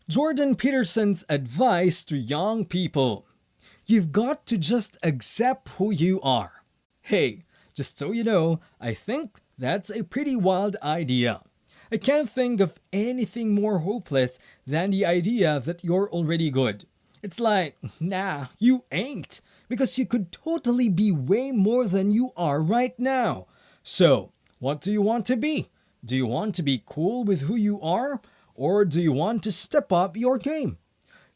Jordan Peterson's advice to young people: you've got to just accept who you are. Hey, just so you know, I think that's a pretty wild idea. I can't think of anything more hopeless than the idea that you're already good. It's like, nah, you ain't, because you could totally be way more than you are right now. So, what do you want to be? Do you want to be cool with who you are? Or do you want to step up your game?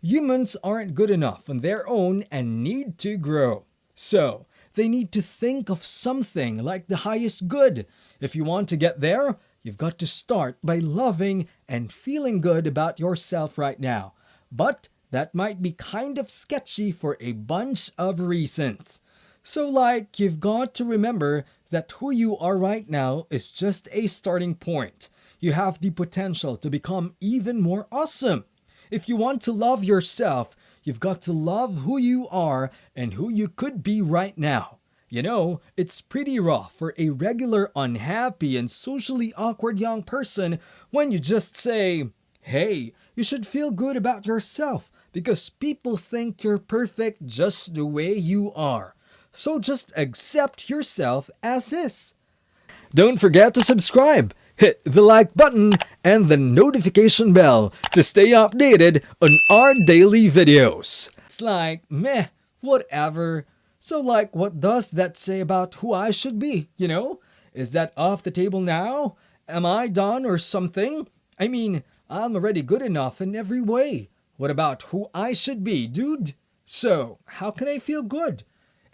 Humans aren't good enough on their own and need to grow. So, they need to think of something like the highest good. If you want to get there, you've got to start by loving and feeling good about yourself right now. But that might be kind of sketchy for a bunch of reasons. So, like, you've got to remember that who you are right now is just a starting point. You have the potential to become even more awesome. If you want to love yourself, you've got to love who you are and who you could be right now. You know, it's pretty rough for a regular, unhappy, and socially awkward young person when you just say, hey, you should feel good about yourself because people think you're perfect just the way you are. So just accept yourself as is. Don't forget to subscribe, hit the like button, and the notification bell to stay updated on our daily videos. It's like, meh, whatever. So like, what does that say about who I should be, you know? Is that off the table now? Am I done or something? I mean, I'm already good enough in every way. What about who I should be, dude? So, how can I feel good?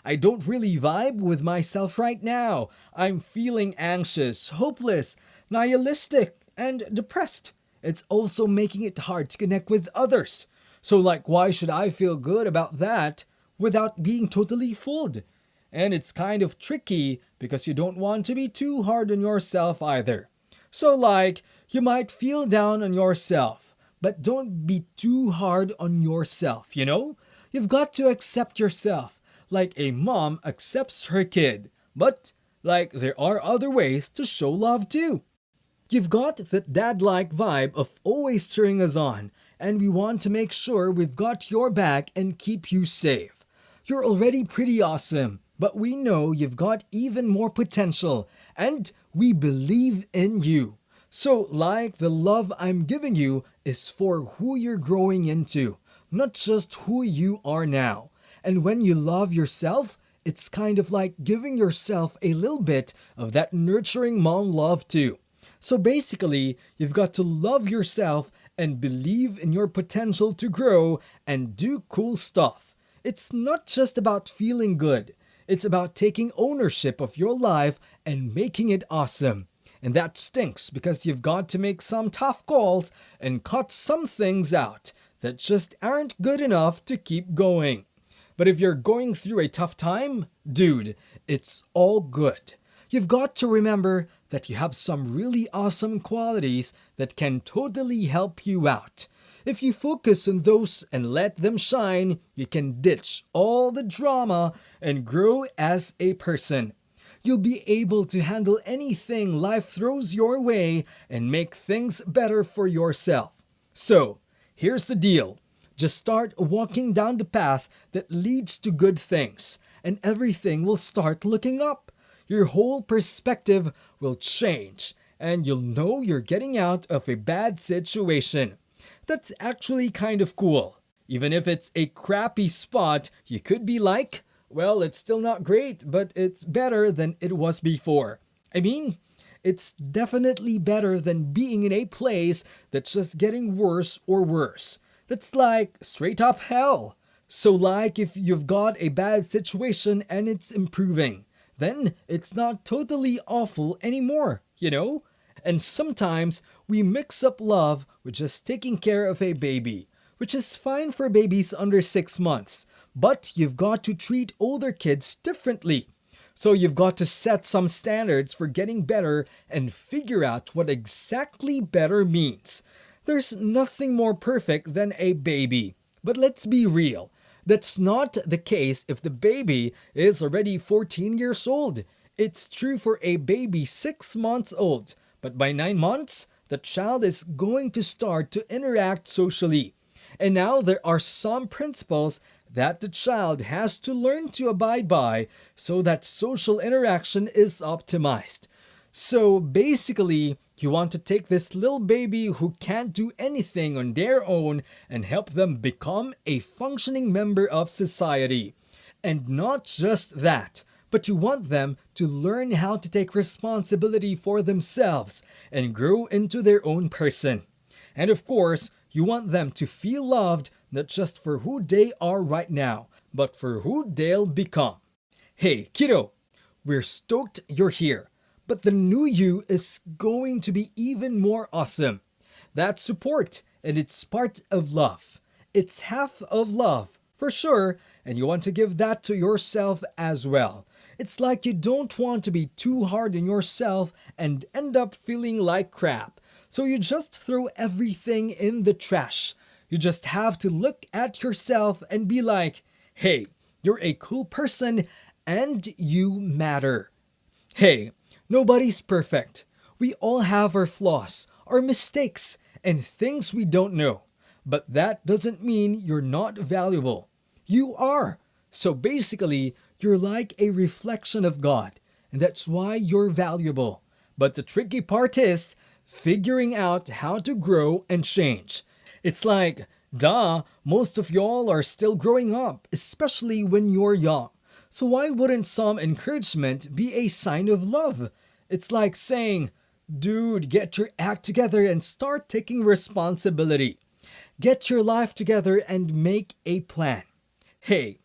I don't really vibe with myself right now. I'm feeling anxious, hopeless, nihilistic, and depressed. It's also making it hard to connect with others. So, like, why should I feel good about that without being totally fooled? And it's kind of tricky because you don't want to be too hard on yourself either. So, like, you might feel down on yourself, but don't be too hard on yourself, you know? You've got to accept yourself like a mom accepts her kid. But, like, there are other ways to show love too. You've got that dad-like vibe of always cheering us on, and we want to make sure we've got your back and keep you safe. You're already pretty awesome, but we know you've got even more potential, and we believe in you. So, like, the love I'm giving you is for who you're growing into, not just who you are now. And when you love yourself, it's kind of like giving yourself a little bit of that nurturing mom love too. So basically, you've got to love yourself and believe in your potential to grow and do cool stuff. It's not just about feeling good. It's about taking ownership of your life and making it awesome. And that stinks because you've got to make some tough calls and cut some things out that just aren't good enough to keep going. But if you're going through a tough time, dude, it's all good. You've got to remember that you have some really awesome qualities that can totally help you out. If you focus on those and let them shine, you can ditch all the drama and grow as a person. You'll be able to handle anything life throws your way and make things better for yourself. So, here's the deal. Just start walking down the path that leads to good things, and everything will start looking up. Your whole perspective will change, and you'll know you're getting out of a bad situation. That's actually kind of cool. Even if it's a crappy spot, you could be like, well, it's still not great, but it's better than it was before. I mean, it's definitely better than being in a place that's just getting worse or worse. That's like straight up hell. So like if you've got a bad situation and it's improving, then it's not totally awful anymore, you know? And sometimes we mix up love with just taking care of a baby, which is fine for babies under 6 months, but you've got to treat older kids differently. So you've got to set some standards for getting better and figure out what exactly better means. There's nothing more perfect than a baby. But let's be real. That's not the case if the baby is already 14 years old. It's true for a baby 6 months old. But by 9 months, the child is going to start to interact socially. And now there are some principles that the child has to learn to abide by so that social interaction is optimized. So basically, you want to take this little baby who can't do anything on their own and help them become a functioning member of society. And not just that, but you want them to learn how to take responsibility for themselves and grow into their own person. And of course, you want them to feel loved not just for who they are right now, but for who they'll become. Hey, kiddo, we're stoked you're here, but the new you is going to be even more awesome. That's support, and it's part of love. It's half of love, for sure, and you want to give that to yourself as well. It's like you don't want to be too hard on yourself and end up feeling like crap. So you just throw everything in the trash. You just have to look at yourself and be like, hey, you're a cool person and you matter. Hey, nobody's perfect. We all have our flaws, our mistakes, and things we don't know. But that doesn't mean you're not valuable. You are. So basically, you're like a reflection of God, and that's why you're valuable. But the tricky part is figuring out how to grow and change. It's like, most of y'all are still growing up, especially when you're young. So why wouldn't some encouragement be a sign of love? It's like saying, dude, get your act together and start taking responsibility. Get your life together and make a plan. Hey,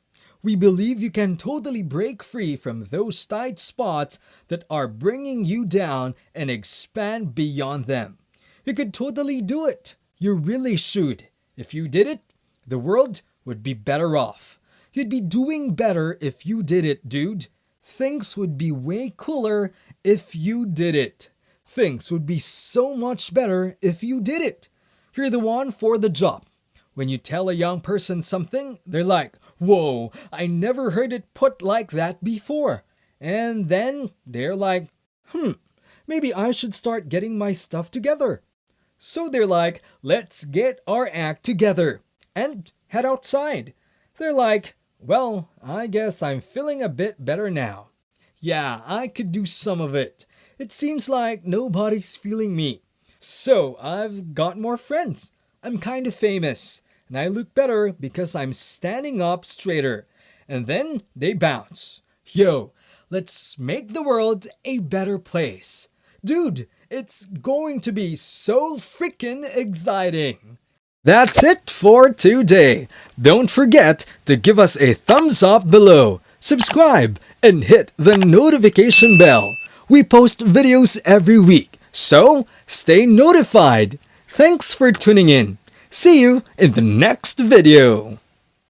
we believe you can totally break free from those tight spots that are bringing you down and expand beyond them. You could totally do it. You really should. If you did it, the world would be better off. You'd be doing better if you did it, dude. Things would be way cooler if you did it. Things would be so much better if you did it. You're the one for the job. When you tell a young person something, they're like, whoa, I never heard it put like that before. And then they're like, maybe I should start getting my stuff together. So they're like, let's get our act together and head outside. They're like, well, I guess I'm feeling a bit better now. Yeah, I could do some of it. It seems like nobody's feeling me. So I've got more friends. I'm kind of famous. And I look better because I'm standing up straighter. And then they bounce. Yo, let's make the world a better place. Dude, it's going to be so freaking exciting. That's it for today. Don't forget to give us a thumbs up below, subscribe, and hit the notification bell. We post videos every week, so stay notified. Thanks for tuning in. See you in the next video.